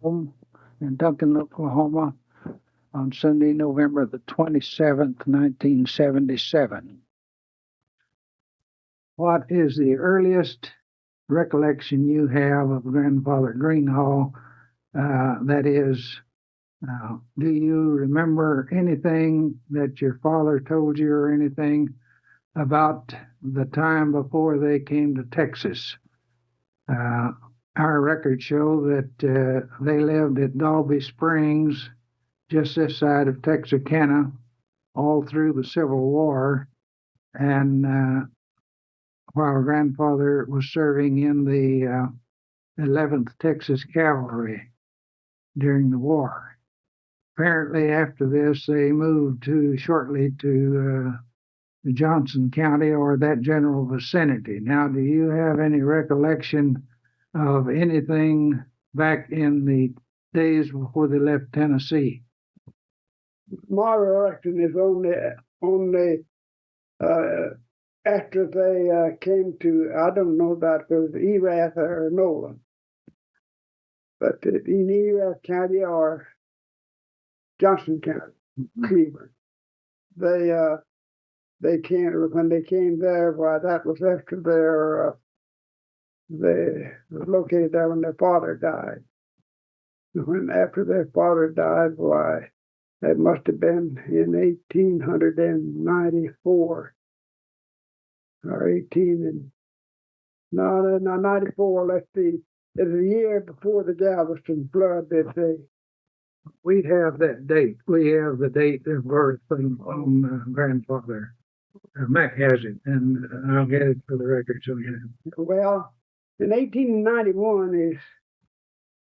home in Duncan, Oklahoma on Sunday, November the 27th, 1977. What is the earliest recollection you have of Grandfather Greenhaw? That is, do you remember anything that your father told you or anything about the time before they came to Texas? Uh, our records show that they lived at Dalby Springs, just this side of Texarkana, all through the Civil War. And while grandfather was serving in the 11th Texas Cavalry during the war. Apparently, after this, they moved shortly to Johnson County or that general vicinity. Now, do you have any recollection of anything back in the days before they left Tennessee? My recollection is only after they came to, I don't know about if it was Erath or Nolan, but in Erath County or Johnson County, Cleveland, they came when they came there. Why, that was after they were located there when their father died. When after their father died, why, that must have been in 1894 or 94. Let's see. It's a year before the Galveston flood, they say. We have that date. We have the date of birth on grandfather. Mac has it, and I'll get it for the records again. Well, in 1891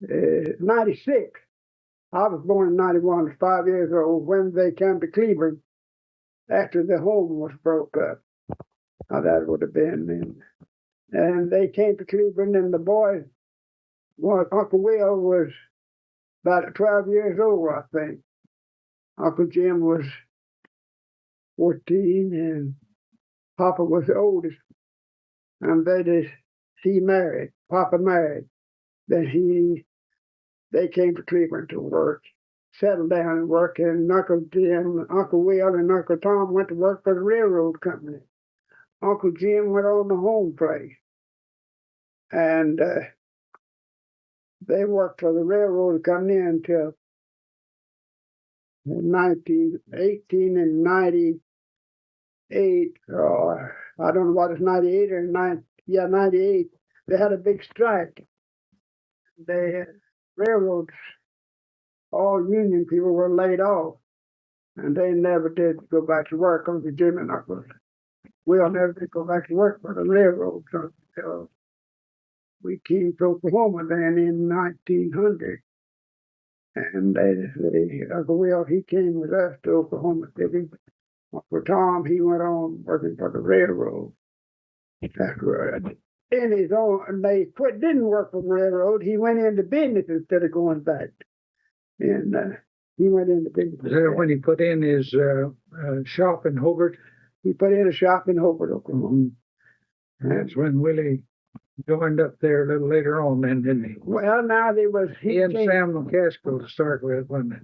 is 96. I was born in 91, I was 5 years old when they came to Cleveland after the home was broke up. Now that would have been. And they came to Cleveland, and the boy, Uncle Will, was about 12 years old, I think. Uncle Jim was 14, and Papa was the oldest. And he married. Papa married. Then they came to Cleveland to work, settled down and work. And Uncle Jim, Uncle Will, and Uncle Tom went to work for the railroad company. Uncle Jim went on the home place. And they worked for the railroad company until 1918 and 98, or I don't know what it's 98 or 98. They had a big strike. The railroads, all union people were laid off, and they never did go back to work. Uncle Jim and Uncle Will never did go back to work for the railroads until we came to Oklahoma then in 1900. And Uncle Will, he came with us to Oklahoma City. Uncle Tom, he went on working for the railroad. After in his own, and they didn't work for the railroad. He went into business instead of going back. And he went into business. Is that when he put in his shop in Hobart? He put in a shop in Hobart, Oklahoma. That's when Willie joined up there a little later on, then, didn't he? Well, now there was he and Sam McCaskill to start with, wasn't it?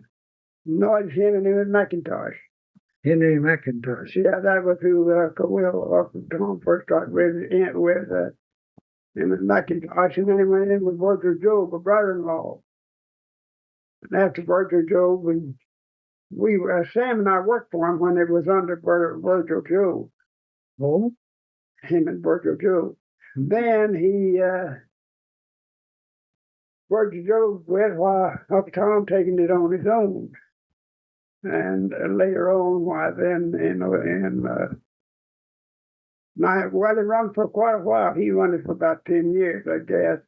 No, it's him and Henry McIntosh. Henry McIntosh. Yeah, that was who Tom first started with Henry McIntosh, and then he went in with Virgil Job, a brother-in-law. And after Virgil Job, and Sam and I worked for him when it was under Virgil Job. Oh? Him and Virgil Job. Then Virgil Job went while Uncle Tom taking it on his own. And later on, they run for quite a while. He run it for about 10 years, I guess.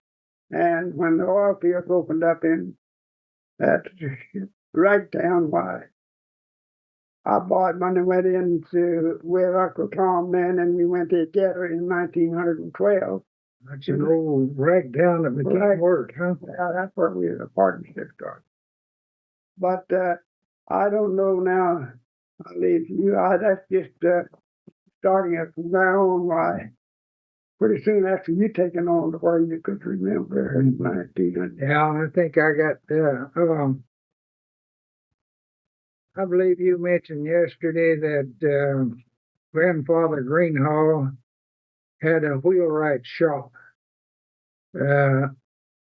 And when the oil fields opened up in that Ragtown, I bought money, went into with Uncle Tom then, and we went together in 1912. That's an old Ragtown that became word, huh? Yeah, that's where the partnership started. But I don't know now. I'll leave you. That's just starting it from now on. pretty soon after you taking on to where you could remember in 1900. Yeah, I think I got, I believe you mentioned yesterday that Grandfather Greenhaw had a wheelwright shop uh,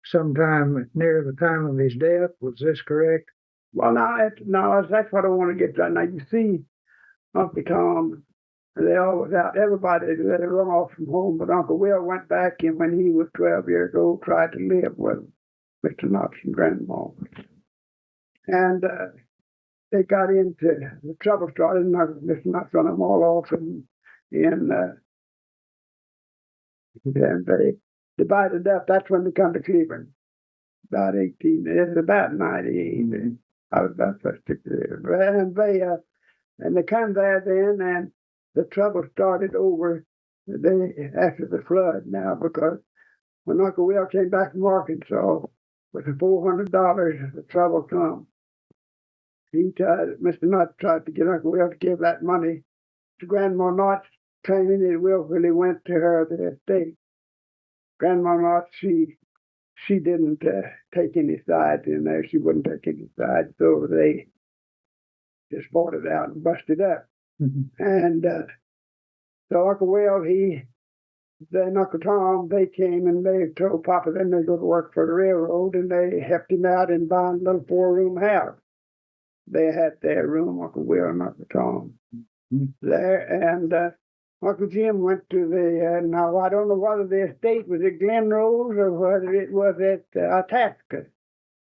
sometime near the time of his death. Was this correct? Well, now that's what I want to get to. Now you see, Uncle Tom, they always out. Everybody let it run off from home, but Uncle Will went back and when he was 12 years old, tried to live with Mr. Knox and Grandma, and they got into the trouble started. And Mr. Knox run them all off, and and they divided up. That's when they come to Cleveland. About 18. It's about 98. I was about first there, and they come there then, and the trouble started over after the flood now, because when Uncle Will came back from Arkansas with the $400, the trouble come. Mr. Nutt tried to get Uncle Will to give that money to Grandma Knott, claiming it willfully went to her, the estate. Grandma Knott, she didn't take any sides in there. She wouldn't take any sides, so they just bought it out and busted up. And so Uncle Will, then Uncle Tom, they came and they told Papa then they go to work for the railroad, and they helped him out in buying a little 4-room house. They had their room, Uncle Will and Uncle Tom, there. And Uncle Jim went to now I don't know whether the estate was at Glen Rose or whether it was at Itasca.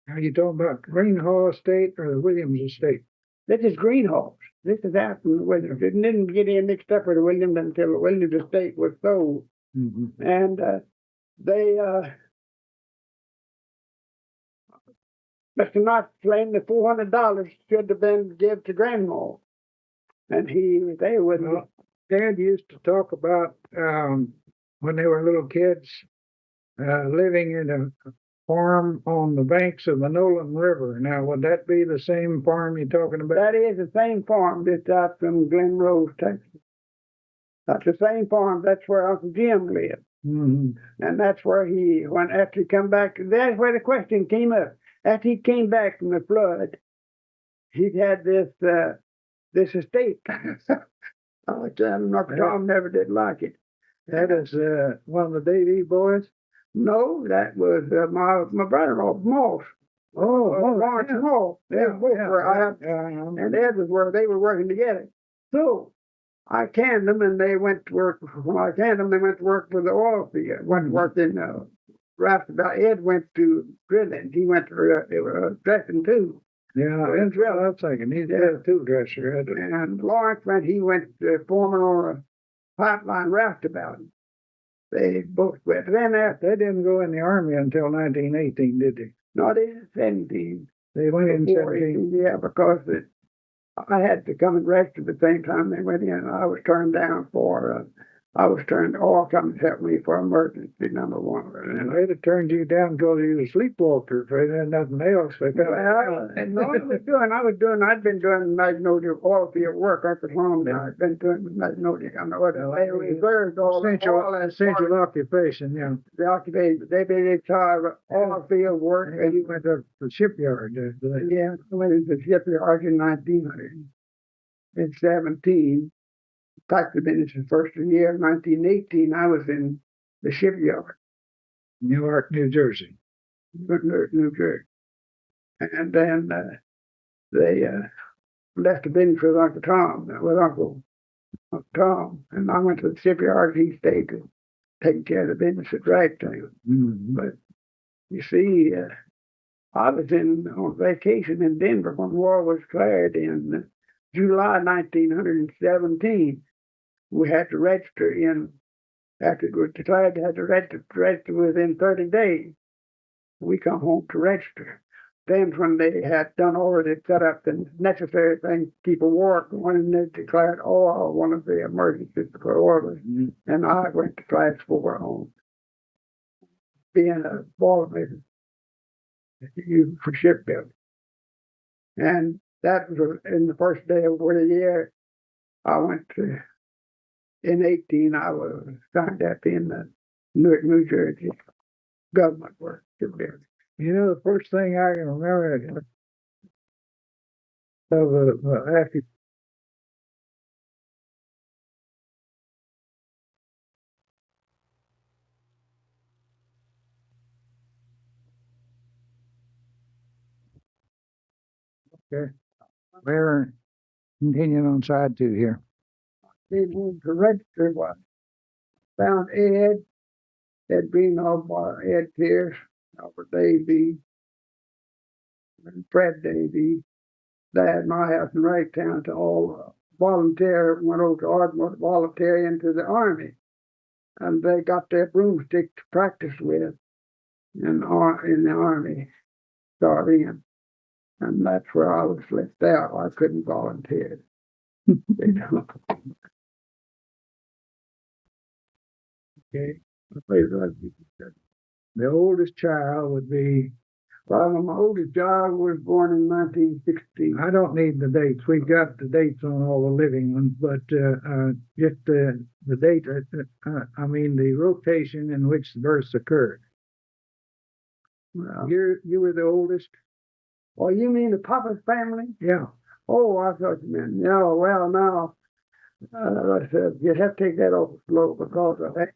Are you talking about Greenhaw Estate or the Williams Estate? This is Greenhaw. This is after the Williams. It didn't get in mixed up with the Williams until the Williams estate was sold. And they, Mr. Knox claimed the $400 should have been given to Grandma. And they would. Well, Dad used to talk about when they were little kids living in a farm on the banks of the Nolan River. Now, would that be the same farm you're talking about? That is the same farm that's out from Glen Rose, Texas. That's the same farm. That's where Uncle Jim lived. And that's where after he come back, that's where the question came up. After he came back from the flood, he had this estate. Uncle Tom never did like it. That is one of the Davy boys? No, that was my brother-in-law, Moss. Lawrence Moss. And that was where they were working together. So I canned them, and they went to work. When I canned them, they went to work for the oil field. Went to work in Roustabout. Ed went to drilling. He went to dressing too. Yeah, that's like an easy tool dresser. And Lawrence he went foreman on a pipeline Roustabout. They both went. Then after they didn't go in the army until 1918, did they? No, they did 17. They went in 17. Yeah, because I had to come and register at the same time they went in. I was turned down for. All companies helped me for emergency number 1. And they'd have turned you down because you was a sleepwalker. If they had nothing else, they got I'd been doing Magnolia oil field work up at home. I'd been doing Magnolia. I know they reserved all essential occupation, yeah. The occupation. They charge oil field work. And you went up to the shipyard. Yeah, I went into the shipyard in 1917. Practically been the first year, 1918, I was in the shipyard. Newark, New Jersey. New Jersey. And then they left the business with Uncle Tom. And I went to the shipyard. He stayed to take care of the business at Ragtown. But you see, I was on vacation in Denver when war was declared in July 1917. We had to register after it was declared, had to register within 30 days. We come home to register. Then when they had done already set up the necessary things to keep a war going, and they declared oil one of the emergencies for orders. And I went to class 4 on being a boilermaker for shipbuilding. And that was in the first day of the year. I went to in 18, I was signed up in Newark, New Jersey. Government work. You know, the first thing I can remember of after. Okay, we're continuing on side two here. Came home to register one. Found Ed Greenhaw, Ed Pierce, Albert Davy, and Fred Davy. They had my house in Raytown to all volunteer, went over to Ardmore to volunteer into the Army. And they got their broomstick to practice with in the Army, start in. And that's where I was left out. I couldn't volunteer. Okay. The oldest child would be. Well, my oldest child was born in 1960. I don't need the dates. We've got the dates on all the living ones, but just the date. I mean the rotation in which the births occurred. Well, You were the oldest. oh, you mean the Papa's family? Yeah. Oh, I thought you meant. No, well, now, I said, you have to take that off slow because of that.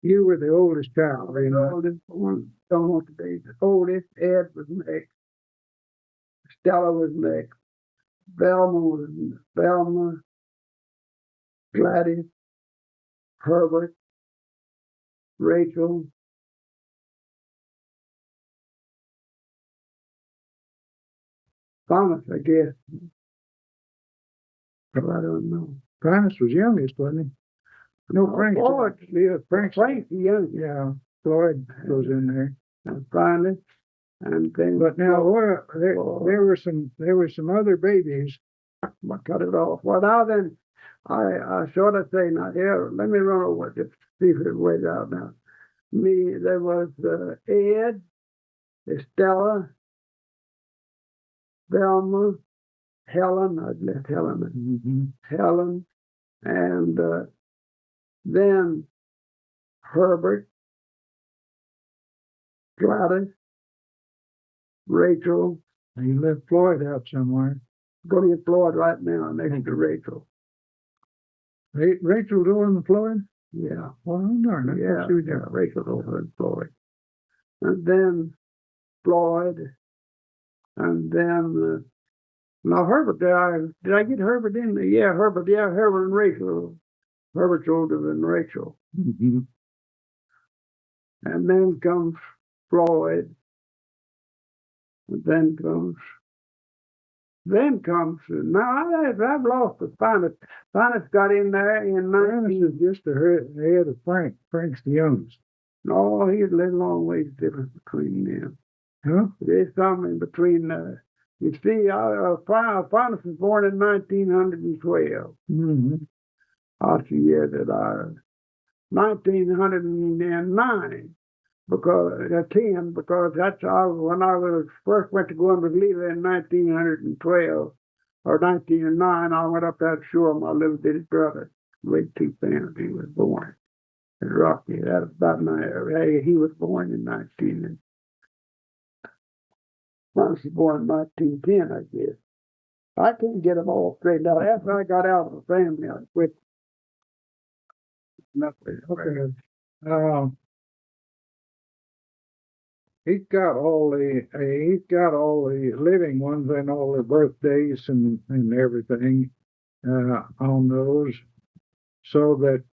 You were the oldest child, you know. Oldest one, don't want to be the oldest. Ed was next. Stella was next. Velma, Gladys, Herbert, Rachel. Thomas, I guess. But I don't know. Thomas was youngest, wasn't he? No, Frank. Floyd, Yeah, Frank's the youngest. Yeah, Floyd goes in there. And finally, and then. But now, there were some other babies. I cut it off. Well, now then, I sort of say, now here, let me run over just to see if it weighs out now. There was Ed, Estella, Velma, Helen. I'd left Helen. Helen, and then Herbert, Gladys, Rachel. And you left Floyd out somewhere. Going to get Floyd right now next to Rachel. Rachel doing the Floyd? Yeah. Well, darn it. Yeah, Rachel over and Floyd. And then Floyd. And then, now Herbert, did I get Herbert in there? Yeah, Herbert and Rachel. Herbert's older than Rachel. Mm-hmm. And then comes Floyd. And then now I've lost the Finest. Finest got in there in 19. Finest is just ahead of Frank. Frank's the youngest. No, he's a long ways difference between them. Huh? There's something between, you see, Finest was born in 1912. Mm-hmm. That's the year that 1909. Because 10, because that's when I was first went to go under Leela in 1912 or 1909. I went up that shore. My little bitty brother, late 2000, he was born in Rocky. That was about he was born in 19. I was born in 1910, I guess. I couldn't get them all straightened out. After I got out of the family, I quit. Okay. He's got all the living ones and all their birthdays and everything on those, so that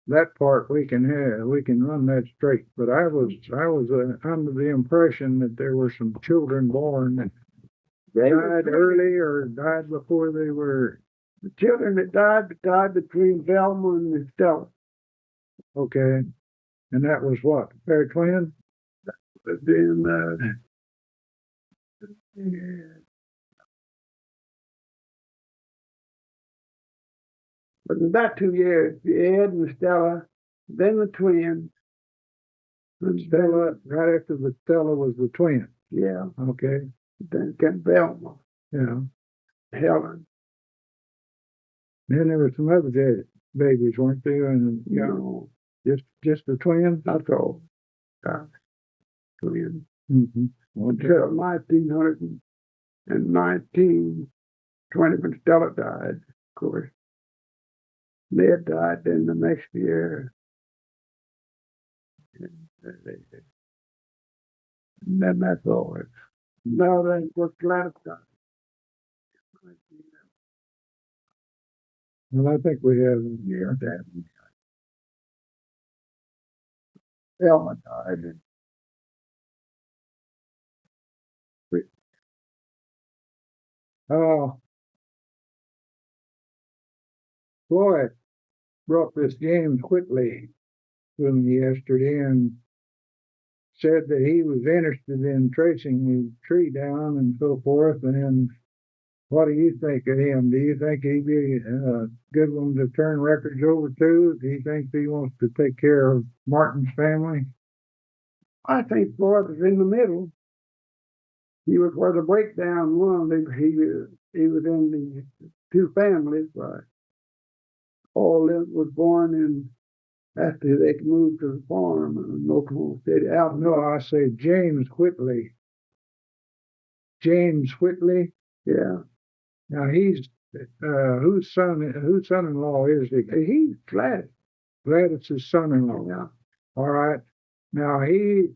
that part we can run that straight. But I was under the impression that there were some children born that died early or died before they were. The children that died between Velma and Estella. Okay, and that was what, pair of twins? But then, but in about 2 years, Ed and Stella, then the twins. And Stella, right after the Stella was the twin. Yeah. Okay. Then came Velma. Yeah. Helen. Then there were some other babies, weren't there? And You know, just the twins. that's all. Uh, twins. Mm-hmm. Until 1919, 20 when Stella died, of course. Ned died then the next year. And then that's all. Now then, what's Gladys died. Well, I think we have. Yeah, that. Elma died. And Oh, Floyd brought this James Whitley to me yesterday and said that he was interested in tracing the tree down and so forth. And what do you think of him? Do you think he'd be a good one to turn records over to? Do you think he wants to take care of Martin's family? I think Floyd was in the middle. He was where the breakdown was. He was in the two families, but all them was born in after they moved to the farm in Oklahoma City. Out No, I say James Whitley. James Whitley. yeah. Now he's whose son-in-law is he? He's glad. Gladys's son-in-law. Yeah. All right. Now he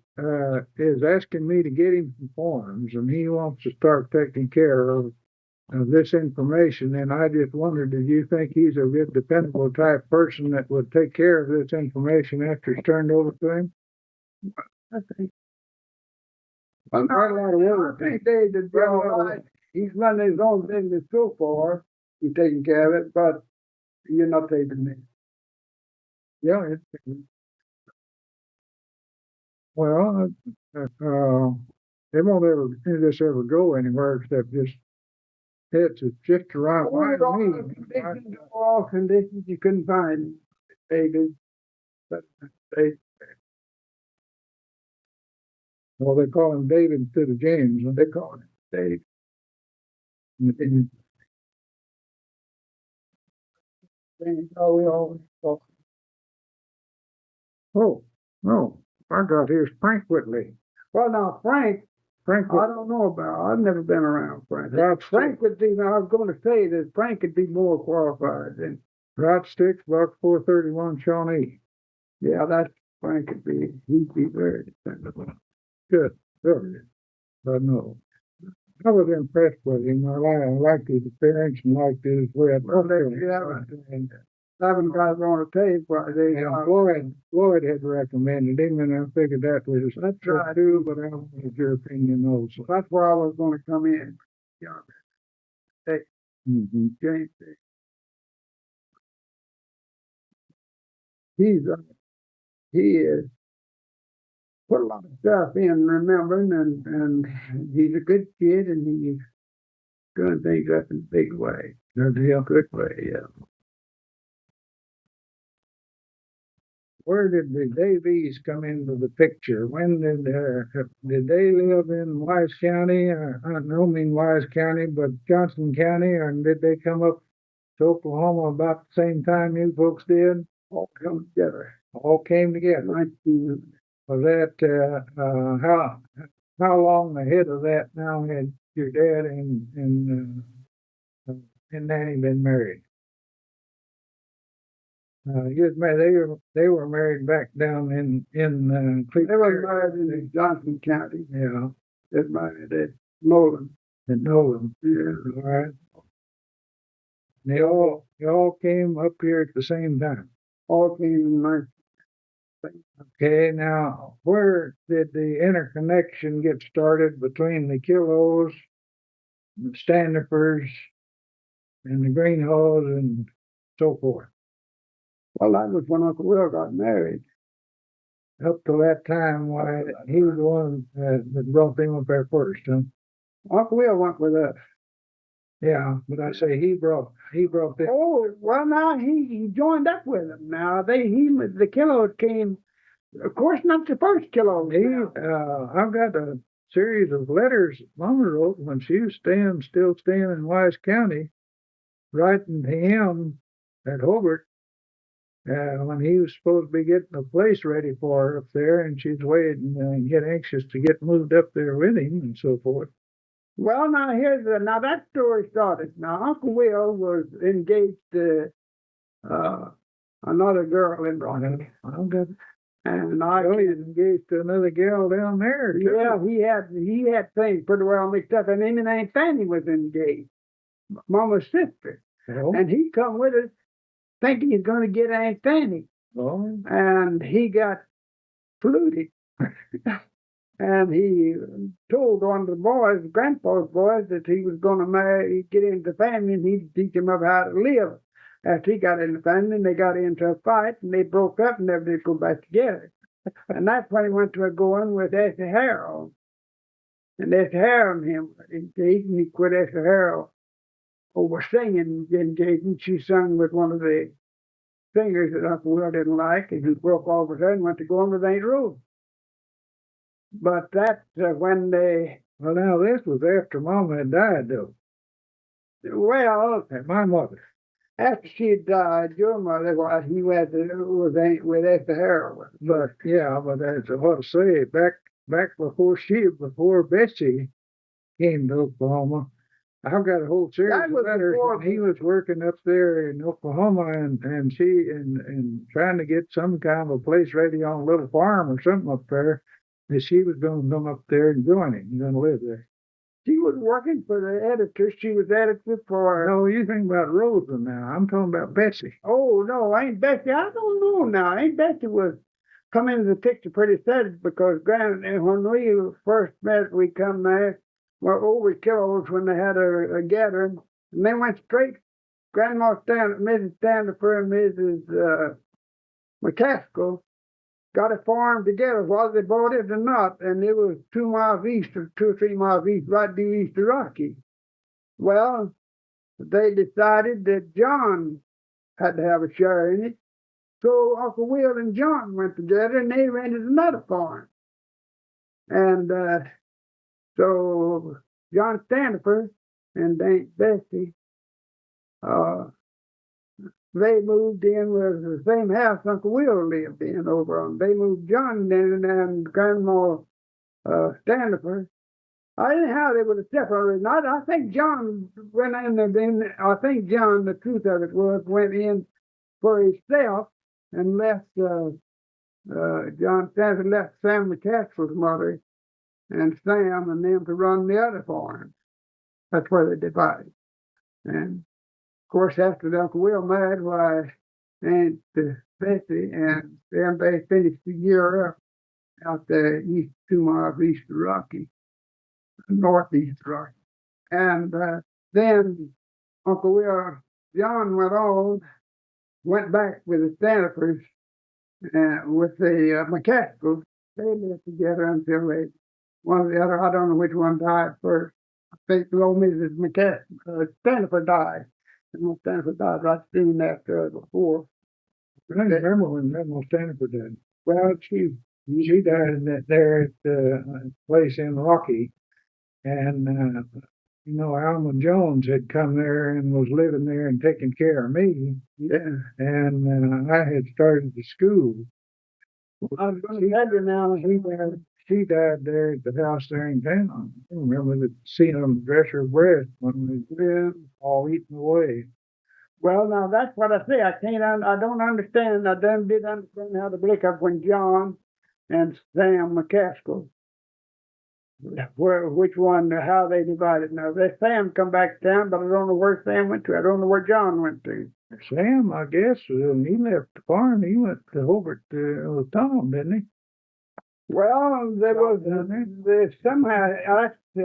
is asking me to get him some forms, and he wants to start taking care of this information. And I just wondered, do you think he's a good, dependable type person that would take care of this information after it's turned over to him? I think. Well, quite a lot of work. I think they did well. He's running his own business so far. He's taking care of it, but you're not taking it. Yeah. Well, it won't ever this ever go anywhere except it's just around All conditions you couldn't find. David, but they. Well, they call him David instead of James. They call him Dave. Oh, we always talk. Oh, no. I got here's Frank Whitley. Well, now Frank, I Whitley. don't know about. I've never been around Frank. Right Frank would be. I was going to say that Frank would be more qualified than. Right sticks, buck 431 Shawnee. Yeah, that's Frank would be. He'd be very dependable. Good. Good. But no. I was impressed with him. I liked his appearance and liked his way. Well, I haven't got it on the tape, but Floyd had recommended him, and I figured that was that's right. true, but I wanted your opinion also. That's where I was going to come in. Yeah. Hey, Mm-hmm. James. He is put a lot of stuff in remembering, and he's a good kid, and he's doing things up in a big way. Good deal. Good way, yeah. Where did the Davies come into the picture? When did they live in Wise County? I don't mean Wise County, but Johnson County, or did they come up to Oklahoma about the same time you folks did? All come together. All came together. 19. Was that how long ahead of that now had your dad and Nanny been married? They were married back down in They were married in Johnson County. Yeah. They were married at Nolan. At Nolan. Yeah. All right. They all came up here at the same time. All came in my. Okay, now where did the interconnection get started between the Killos, the Standifers, and the Greenhaws and so forth? Well, that was when Uncle Will got married. Up to that time, why he was the one that brought them up there first, huh? Uncle Will went with us. Yeah, but I say he brought them. Oh, well, now he joined up with them. Now the Killos came. Of course, not the first Killos. I've got a series of letters Mama wrote when she was still staying in Wise County, writing to him at Hobart, when he was supposed to be getting a place ready for her up there, and she's waiting and get anxious to get moved up there with him and so forth. Well, now that story started. Now Uncle Will was engaged to another girl in Rocky, I've got and he's engaged to another gal down there. Too. Yeah, he had things pretty well mixed up, and him and Aunt Fanny was engaged, Mama's sister, and he come with us thinking he's going to get Aunt Fanny, and he got polluted. And he told one of the boys, Grandpa's boys, that he was going to get into the family, and he'd teach him how to live. After he got in the family, and they got into a fight, and they broke up and never did go back together. And that's when he went to a going with Essie Harrell. And Essie Harrell and him were engaged, and he quit Essie Harrell over singing engagement. She sung with one of the singers that Uncle Will didn't like, and he broke off with her and went to go on with Aunt Rose. But that's when they... Well, now, this was after Mama had died, though. Well, my mother. After she had died, your mother, he went with Essie Harrell. But, yeah, but that's what to say. Back before Betsy came to Oklahoma, I've got a whole series of letters. He was working up there in Oklahoma, and she and trying to get some kind of a place ready on a little farm or something up there. And she was going to come up there and join him, going to live there. She was working for the editor. She was editor for... No, you think about Rosa now. I'm talking about Betsy. Oh, no, Aunt Betsy. I don't know now. Aunt Betsy was come into the picture pretty steady because when we first met, we come there, were over Killows when they had a gathering, and they went straight. Grandma Mrs. Standifer and Mrs. McCaskill got a farm together, whether they bought it or not, and it was 2 miles east or 2 or 3 miles east, right due east of Rocky. Well, they decided that John had to have a share in it, so Uncle Will and John went together, and they rented another farm. And so John Standifer and Aunt Bessie, they moved in with the same house Uncle Will lived in over on. They moved John in and Grandma Standifer. I didn't know how they would have separated. I think John went in there. I think John, the truth of it was, went in for himself and left. John Standifer left Sam McCaskill's mother and Sam and them to run the other farm. That's where they divided. And of course, after Uncle Will married, why Aunt Bessie and them, they finished the year up out there east, 2 miles east of Rocky, northeast of Rocky. And then Uncle Will, John went back with the Standifers, with the McCaskills. They lived together until one or the other, I don't know which one died first. I think old Mrs. Standifer died. And Standifer died right soon after before. I don't remember when Grandma Standifer died. Well, she died there at the place in Rocky. And, Alma Jones had come there and was living there and taking care of me. Yeah. And I had started the school. I was going to tell you now, she died there at the house there in town. I remember seeing them dress her breast when we were all eaten away. Well, now that's what I say. I don't understand. I did understand how to break up when John and Sam McCaskill, which one, how they divided. Now, Sam come back to town, but I don't know where Sam went to. I don't know where John went to. Sam, I guess, he left the farm. He went to Hobart with Tom, didn't he? Well, there was somehow he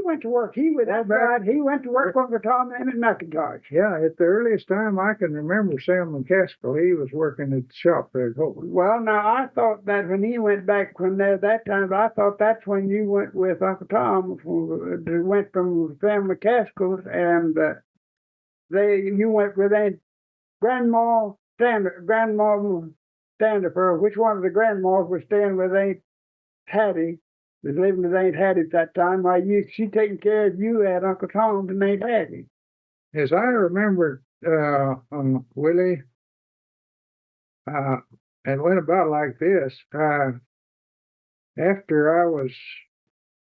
went to work. He went to work for Tom and at McIntosh. Yeah, at the earliest time I can remember Sam McCaskill, he was working at the shop there at Hobart. Well, now I thought that when he went back that time, I thought that's when you went with Uncle Tom. Went from Sam McCaskill, and you went with Grandma Standifer, which one of the grandmas was staying with Aunt Hattie, was living with Aunt Hattie at that time. She taking care of you at Uncle Tom's and Aunt Hattie. As I remember, Willie, uh, it went about like this. After I was,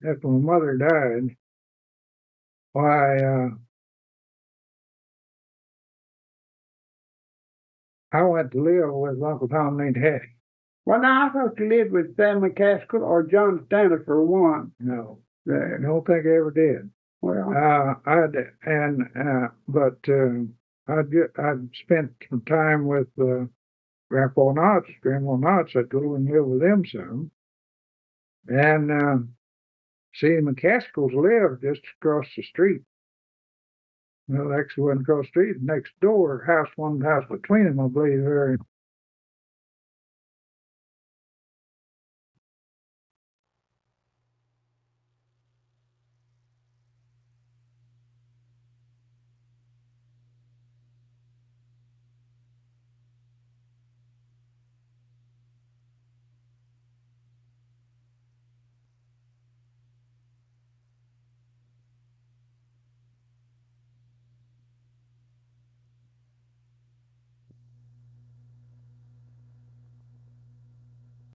after my mother died, why, I went to live with Uncle Tom and Aunt Hattie. Well, now I thought you lived with Sam McCaskill or John Stanley for one. No, There. I don't think I ever did. Well, I'd spent some time with Grandpa Knotts, Grandma Knotts. I'd go and live with them some. And see, McCaskills lived just across the street. Well, actually wasn't across the street, next door, one house between them, I believe, very